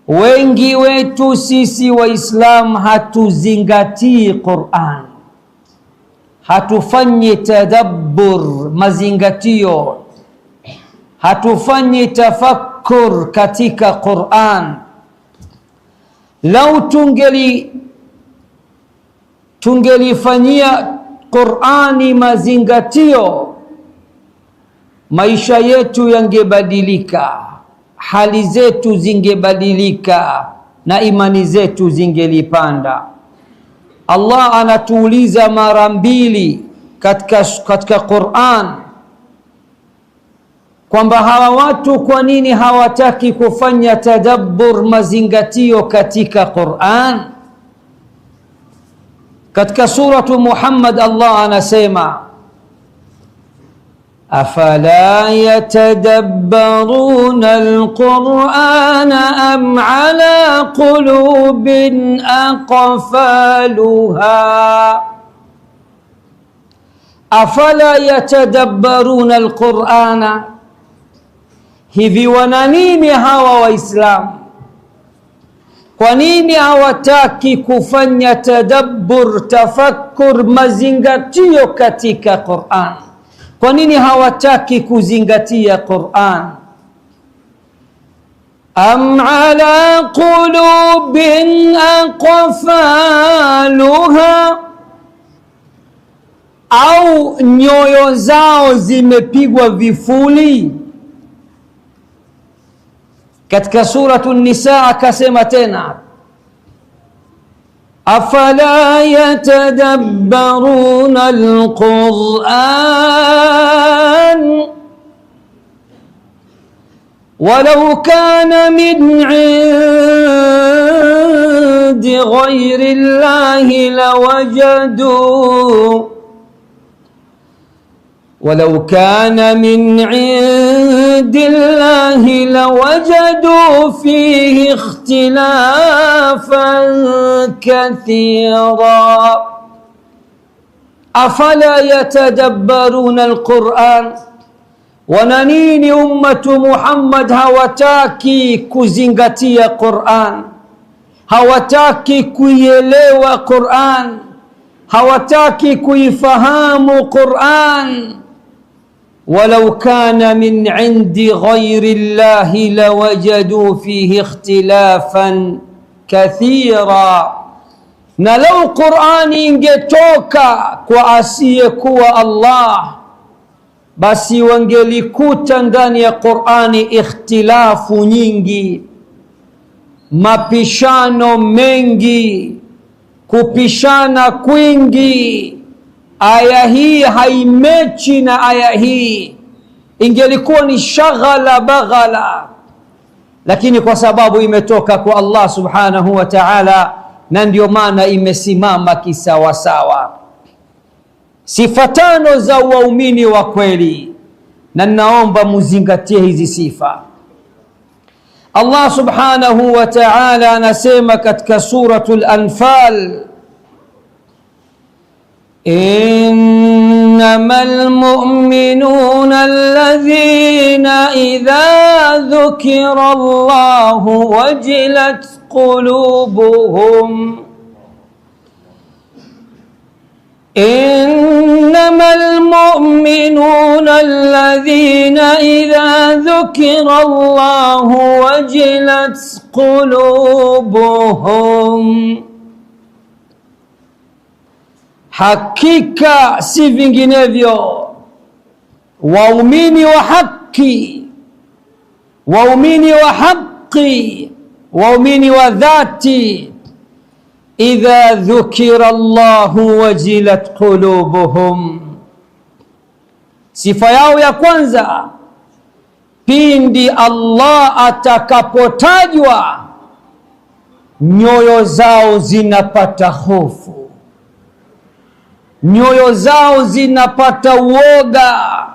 wengi wetu sisi Waislamu hatuzingatii Qur'an, hatufanyi tadabbur, mazingatio, hatufanyi tafakkur katika Qur'an. Lau tungelifanyia Qur'ani mazingatio, maisha yetu yangebadilika, hali zetu zingebadilika na imani zetu zingelipanda. Allah anatuuliza mara mbili katika Qur'an kwamba hawa watu kwa nini hawataki kufanya tadabbur, mazingatio katika Qur'an. Katika suratu Muhammad Allah anasema afala yatadabbaruna alqur'ana am ala qulubin aqfaluha. Afala yatadabbaruna alqur'ana, hivi wana nini hawa Waislamu? Kwa nini hawataki kufanya tadabbur, tafakkur, mazingatio katika Qur'an? Kwa nini hawataki kuzingatia Qur'an? Am ala qulubin aqfaluha, au nyoyo zao zimepigwa vifuli? Katika suratu Nisa akasema tena afala yatadabbaruna alquran walau kana min indi ghayri llahi lawajadu ولو كان من عند الله لوجدوا فيه اختلافا كثيرا أفلا يتدبرون القرآن. وننين أمة محمد hawataki kuzingatia Qur'an, hawataki kuielewa Qur'an, hawataki kuifahamu Qur'an. ولو كان من عند غير الله لوجدوا فيه اختلافا كثيرا. na lau Qur'ani ingetoka kwa asiyekuwa Allah, basi wangelikuta ndani ya Qur'ani ikhtilafu nyingi, mapishano mengi, kupishana kwingi. Aya hii haimechi na aya hii, ingelikuwa ni shaghala baghala, lakini kwa sababu imetoka kwa Allah subhanahu wa ta'ala, na ndio maana imesimama kisawasawa. Sifa tano za waumini wa kweli, na naomba muzingatie hizi sifa. Allah subhanahu wa ta'ala anasema katika suratul Anfal إنما المؤمنون الذين إذا ذكر الله وجلت قلوبهم إنما المؤمنون الذين إذا ذكر الله وجلت قلوبهم. Hakika si vinginevyo waumini wa haki, waumini wa haki, waumini wa dhati, idha dhukira Allahu wajilat qulubuhum. Sifa yao ya kwanza, pindi Allah atakapotajwa nyoyo zao zinapata hofu, nyoyo zao zinapata uoga,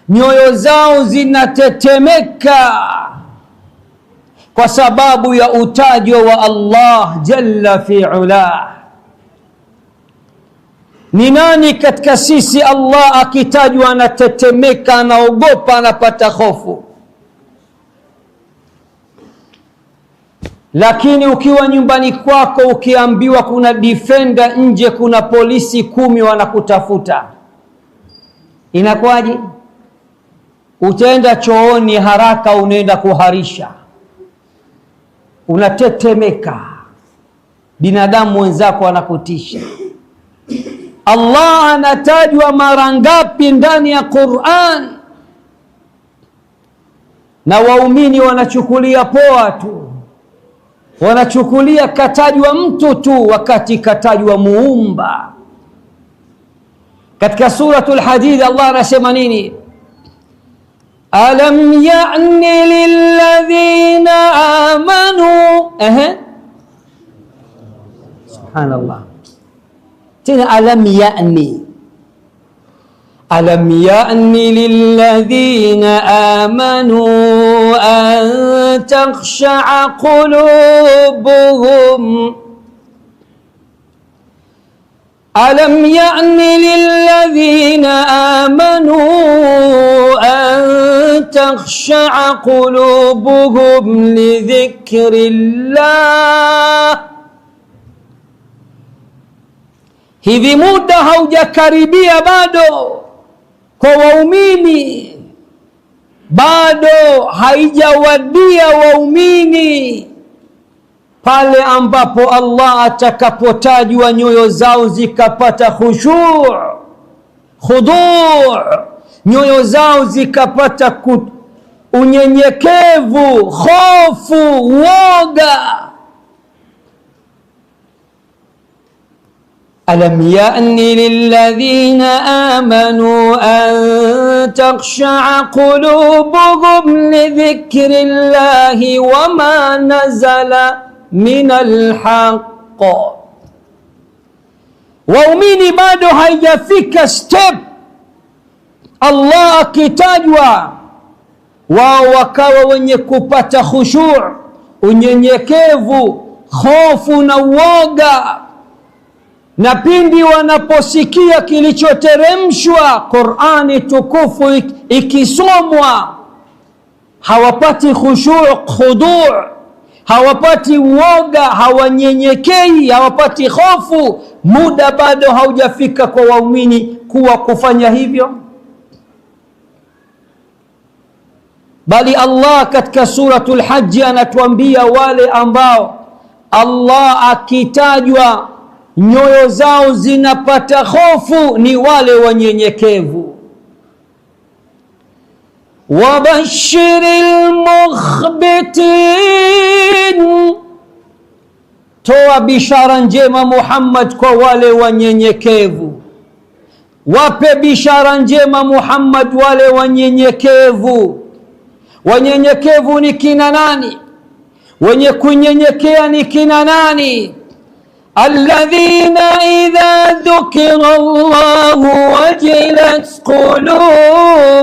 nyoyo zao zinatetemeka kwa sababu ya utajo wa Allah jalla fi'ala. Ni nani katika sisi Allah akitajwa anatetemeka, anaogopa, anapata hofu? Lakini ukiwa nyumbani kwako ukiambiwa kuna defender nje, kuna polisi 10 wanakutafuta, inakuwaje? Utaenda chooni haraka, unaenda kuharisha, unatetemeka, binadamu wenzako anakutisha. Allah anatajwa mara ngapi ndani ya Qur'an, na waumini wanachukulia poa tu, wanachukulia katajwa mtu tu, wakati katajwa muumba. Katika suratul Hadid Allah anasema nini? Alam ya'ni lilladhina amanu, subhanallah, tena alam ya'ni, alam ya'ni lilladhina amanu an takhsha'a qulubuhum, alam ya'ni lilladhina amanu an takhsha'a qulubuhum lidhikrillah. Hivi muda haujakaribia bado kwa waumini, bado haijawadia waumini pale ambapo Allah atakapotajwa nyoyo zao zikapata khushu', khudu', nyoyo zao zikapata unyenyekevu, hofu, woga. Alam ya'ni lilladhina amanu an takhsha'a qulubuhum lidhikrillahi wama nazala minal haqq. Waumini bado haijafika step Allah akitajwa wao wakawa wenye kupata khushu', unyenyekevu, hofu na uoga. Na pindi wanaposikia kilichoteremshwa Qur'ani tukufu ikisomwa, hawapati khushu', khudu', hawapati uoga, hawanyenyekei, hawapati hofu. Muda bado haujafika kwa waumini kuwa kufanya hivyo. Bali Allah katika suratul Hajj anatuambia wale ambao Allah akitajwa nyoyo zao zinapata hofu ni wale wanyenyekevu. Wabashiril mukhbitin, toa bishara njema Muhammad kwa wale wanyenyekevu. Wape bishara njema Muhammad wale wanyenyekevu. Wanyenyekevu ni kina nani? Wenye kunyenyekea ni kina nani? Alladhina idha dhukira Allahu wajilat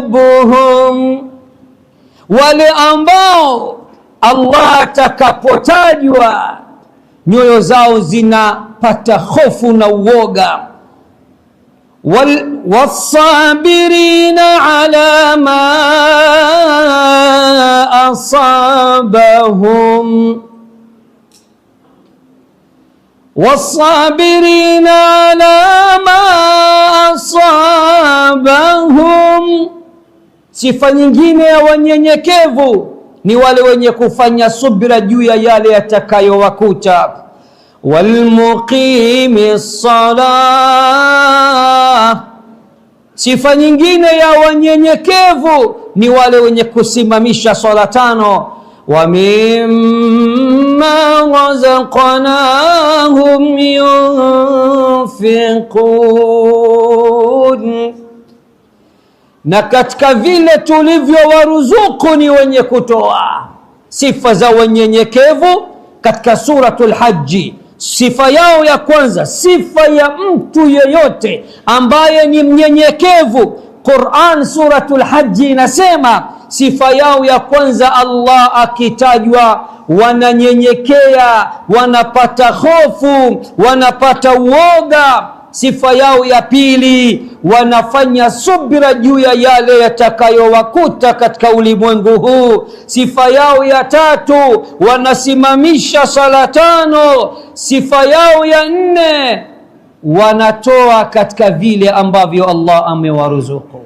qulubuhum, wale ambao Allah atakapotajwa nyoyo zao zinapata hofu na uoga. Wasabirina ala ma asabahum, wasabirina ala ma asabahum. Sifa nyingine ya wanyenyekevu ni wale wenye kufanya subira juu ya yale yatakayowakuta. Walmuqimi salah, sifa nyingine ya wanyenyekevu ni wale wenye kusimamisha swala 5. Wa mimma razaqnahum yunfiqun, na katika vile tulivyowaruzuku ni wenye kutoa. Sifa za wanyenyekevu katika suratul Hajji, sifa yao ya kwanza, sifa ya mtu yeyote ambaye ni mnyenyekevu, Qur'an suratul Hajji inasema sifa yao ya kwanza, Allah akitajwa wananyenyekea, wanapata hofu, wanapata uoga. Sifa yao ya pili, wanafanya subira juu ya yale yatakayowakuta katika ulimwengu huu. Sifa yao ya tatu, wanasimamisha sala 5. Sifa yao ya 4, wanatoa katika vile ambavyo Allah amewaruzuku.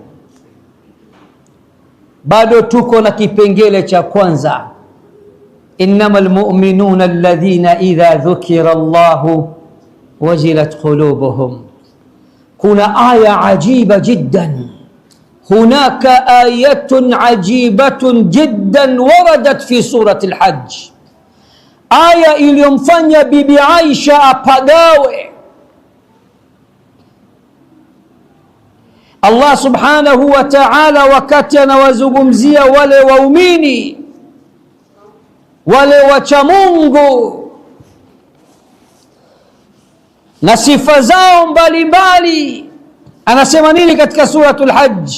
Bado tuko na kipengele cha kwanza, innamal mu'minuna alladhina idha dhukira Allahu wajilat qulubuhum. Kuna aya ajiba jiddan, hunaka ayatun ajibatun jiddan waradat fi surati al-Hajj, aya iliyomfanya Bibi Aisha apagawe. Allah subhanahu wa ta'ala wakati anawazungumzia wale waumini, wale wacha Mungu na sifa zao mbalimbali, anasema nini katika suratul Hajj?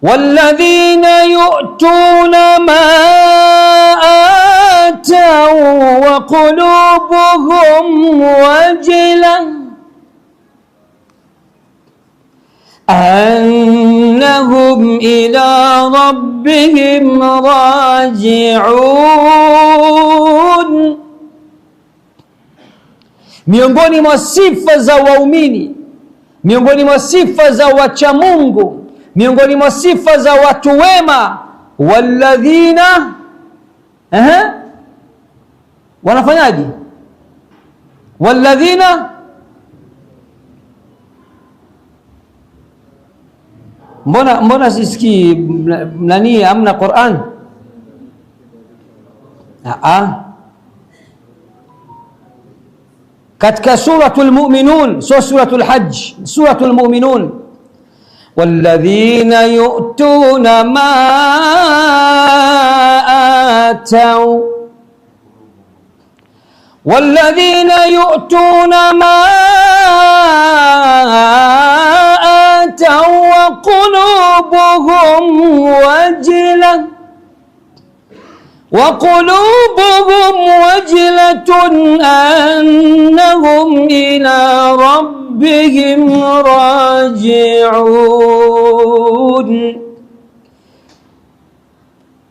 walladhina yu'tuna ma atau wa qulubuhum wajilan annahum ila rabbihim raji'un. Miongoni mwa sifa za waumini, miongoni mwa sifa za wacha Mungu, miongoni mwa sifa za watu wema, walladhina wanafanyaje? Walladhina, mbona sisikii nani? Amna Qur'an? katika suratul Mu'minun, so suratul Hajj, suratul Mu'minun, walladhina yu'tuna ma atau, walladhina yu'tuna ma atau wa qulubuhum wajilan وقلوبهم وجلة أنهم إلى ربهم راجعون.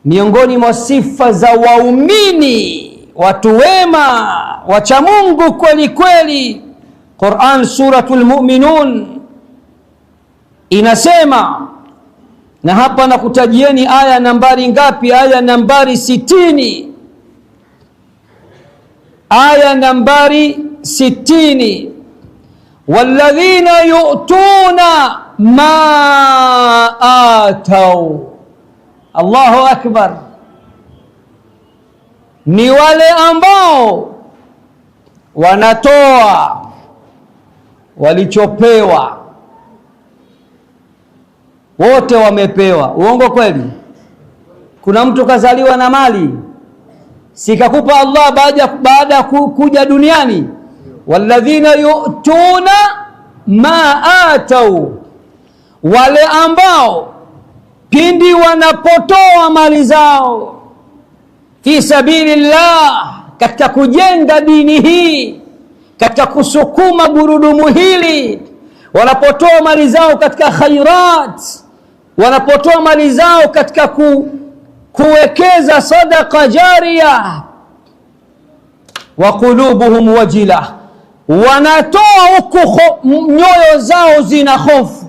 Miongoni mwa sifa za waumini, watu wema, wacha Mungu kweli kweli, Qur'an suratul Mu'minun inasema, na hapa nakutajieni aya nambari ngapi? Aya nambari 60. Aya nambari 60, walladhina yu'tuna ma atau. Allahu akbar! Ni wale ambao wanatoa walichopewa. Wote wamepewa. Uongo kweli? Kuna mtu kazaliwa na mali sikakupa Allah baada ya kuja duniani? Walladhina yu'tuna ma atau, wale ambao pindi wanapotoa mali zao fi sabilillah, katika kujenga dini hii, katika kusukuma gurudumu hili, wanapotoa mali zao katika khairat, wanapotoa mali zao katika kuwekeza sadaqa jariya, wa qulubuhum wajila, wanatoa huku nyoyo zao zina hofu,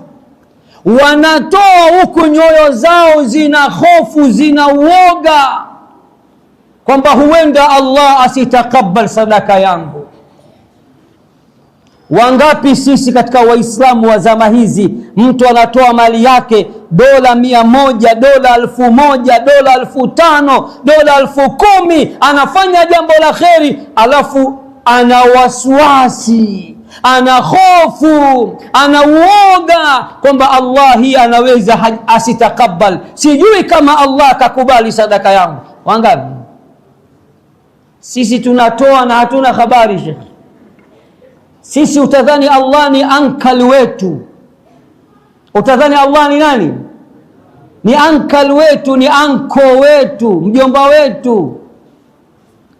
wanatoa huku nyoyo zao zina hofu, zina uoga kwamba huenda Allah asitakabal sadaka yangu. Wangapi sisi katika Waislamu wa zama hizi, mtu anatoa mali yake dola 100, dola 1000, dola 5000, dola 10000, anafanya jambo la kheri, alafu ana waswasi, ana hofu, ana uoga kwamba Allah hii anaweza asitakabal, sijui kama Allah akakubali sadaka yangu. Wangapi sisi tunatoa na hatuna habari? Sheikh, sisi utadhani Allah ni ankal wetu, utadhani Allah ni nani? Ni ankal wetu, ni anko wetu, mjomba wetu.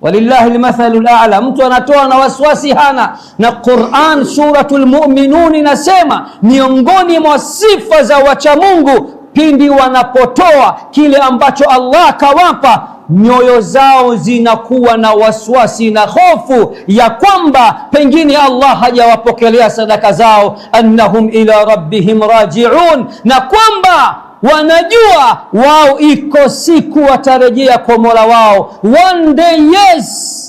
walillahi almathalu al'a. Mtu anatoa na waswasi hana, na Qur'an suratul Mu'minun inasema miongoni mwa sifa za wacha Mungu pindi wanapotoa kile ambacho Allah kawapa, nyoyo zao zinakuwa na waswasi na hofu ya kwamba pengine Allah hajawapokelea sadaka zao, annahum ila rabbihim raji'un, na kwamba wanajua wao iko siku watarejea kwa Mola wao. One day, yes,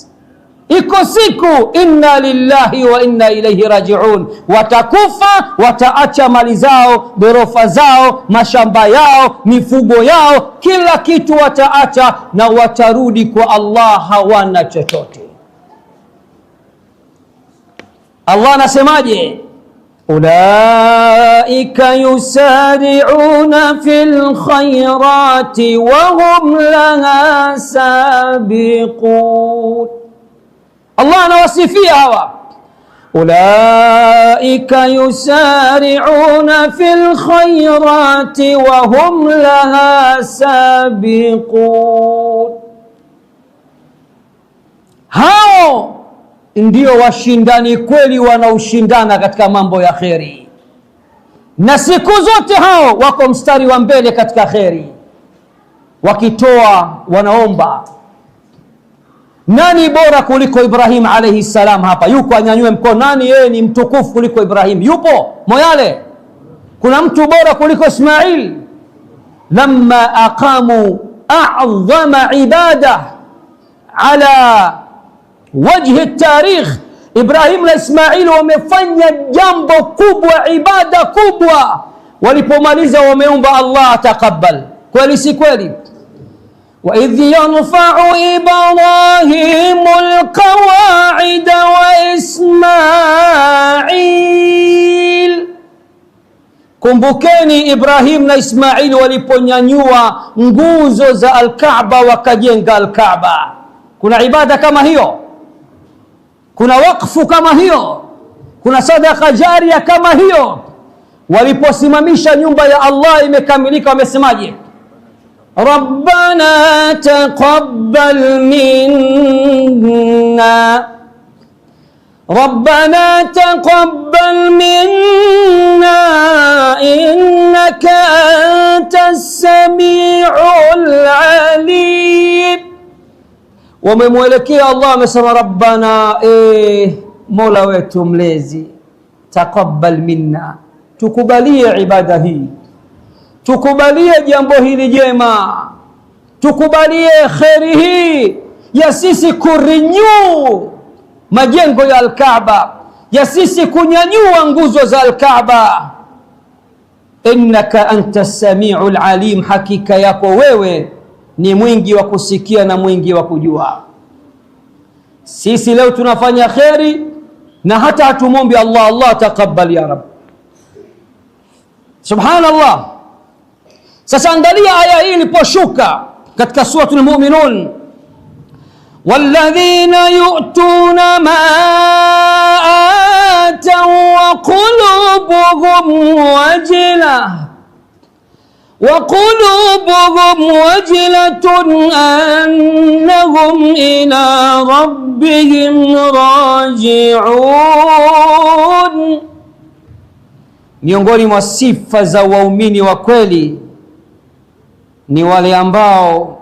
iko siku, inna lillahi wa inna ilayhi raji'un. Watakufa, wataacha mali zao, ghorofa zao, mashamba yao, mifugo yao, kila kitu wataacha, na watarudi kwa Allah hawana chochote. Allah anasemaje? Ulaika yusari'una fil khairati wa hum laha sabiqun. Allah anawasifia hawa, ulaika yusari'una fil khairati wa hum laha sabiqun. Hao ndio washindani kweli wanaoshindana katika mambo ya kheri, na siku zote hao wako mstari wa mbele katika kheri. Wakitoa wanaomba, nani bora kuliko Ibrahim alayhi salam? Hapa yuko, anyanyue mkono. Nani yeye ni mtukufu kuliko Ibrahim? Yupo Moyale? Kuna mtu bora kuliko Ismail? Lamma aqamu a'zama ibada ala wajhi tarikh, Ibrahim na Ismail wamefanya jambo kubwa, ibada kubwa. Walipomaliza wameomba Allah taqabbal. Kweli si kweli? wa idh yanfa'u Ibrahimul qawa'ida wa Ismail. Kumbukeni Ibrahim na Ismail waliponyanyua nguzo za Al-Kaaba wakajenga Al-Kaaba. Kuna ibada kama hiyo? Kuna wakfu kama hiyo? Kuna sadaka jaria kama hiyo? Waliposimamisha nyumba ya Allah imekamilika, wamesemaje? Rabbana taqabbal minna, Rabbana taqabbal minna innaka antas sami'ul alim. Wamemwelekea Allah, wamesema Rabbana, Mola wetu mlezi, taqabbal minna, tukubalie ibada hii, tukubalie jambo hili jema, tukubalie kheri hii ya sisi kurinyu majengo ya Al-Kaaba, ya sisi kunyanyua nguzo za Al-Kaaba. Innaka antas sami'ul alim, hakika yako wewe ni mwingi wa kusikia na mwingi wa kujua. Sisi leo tunafanya kheri na hata hatumombi Allah, Allah taqabbal ya Rabb. Subhanallah. Sasa angalia aya hii iliposhuka katika suratul Mu'minun, walladhina yu'tuna ma ataw wa qulubuhum wajilah وقلوبهم وجلة أنهم إلى ربهم راجعون. Miongoni mwa sifa za waumini wa kweli ni wale ambao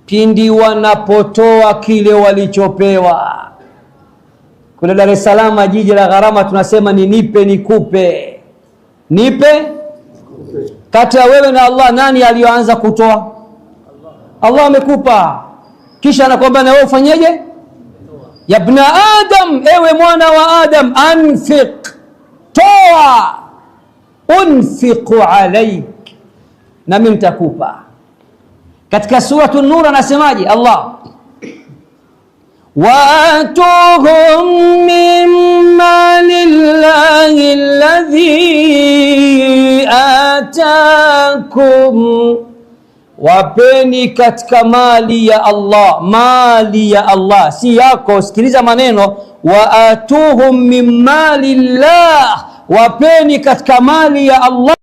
pindi wanapotoa kile walichopewa. Kule Dar es Salaam, jiji la gharama, tunasema ni nipe nikupe. Nipe kati ya wewe na Allah, nani aliyoanza kutoa? Allah amekupa, kisha anakuambia na wewe ufanyeje? Ya ibn Adam, ewe mwana wa Adam, anfiq, toa, unfiqu alaik, na mimi nitakupa. Katika suratul Nur anasemaje Allah? وآتوهم مما لله الذي آتاكم, wapeni katika mali ya Allah. Mali ya Allah si yako. Sikiliza maneno, waatuhum min mali llah, wapeni katika mali ya Allah.